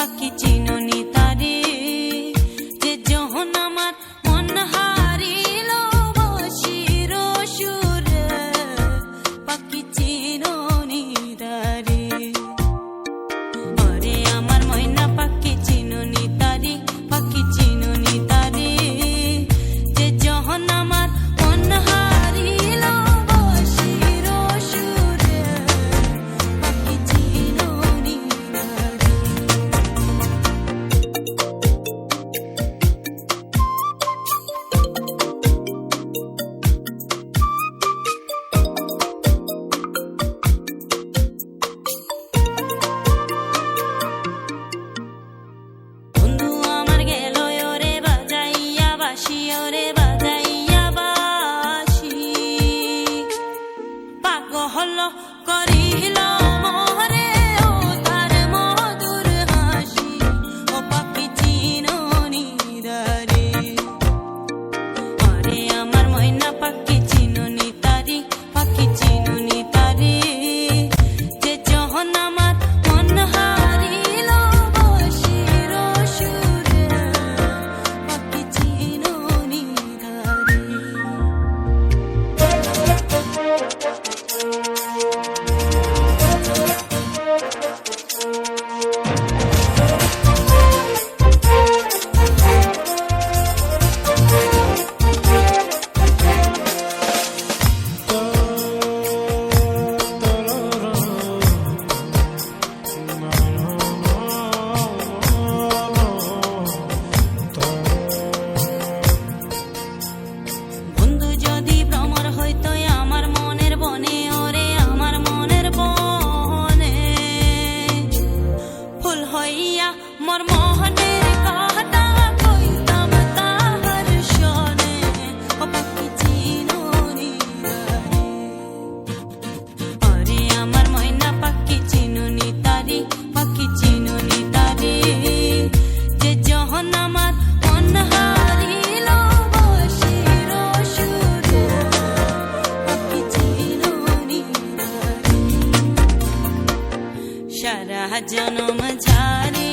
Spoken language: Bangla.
পাখি চিনুনি তারে, যে যখন আমার মন হারিল বসির সুরে, পাখি চিনুনি তারে। ওরে আমার ময়না পাখি চিনুনি তারে, পাখি চিনুনি তারে, যে যখন আমার মন হারিল বসির সুরে, পাখি চিনুনি তারে। বন্ধু আমার গেল ওরে বাজাইয়া বাঁশি, ওরে বাজাইয়া বাঁশি, পাগল করিল মোরে ও তার মধুর হাসি, ও পাখি চিনুনি তারে। ওরে আমার ময়না পাখি চিনুনি তারে, পাখি চিনুনি তারে, যে যখন আমার মন হারিল বসির সুরে, পাখি চিনুনি তারে। বন্ধু যদি ভ্রমর হইতো আমার মনের বনে, ওরে আমার মনের বনে, ফুল হইয়া মোর মোহনের কথা কইতাম তাহার শনে, ও পাখি চিনুনি তারে। ওরে আমার ময়না পাখি চিনুনি তারে, পাখি চিনুনি তারে, যে যখন আমার মন হারিল বসির সুরে, পাখি চিনুনি তারে। সারা জনম ঝারে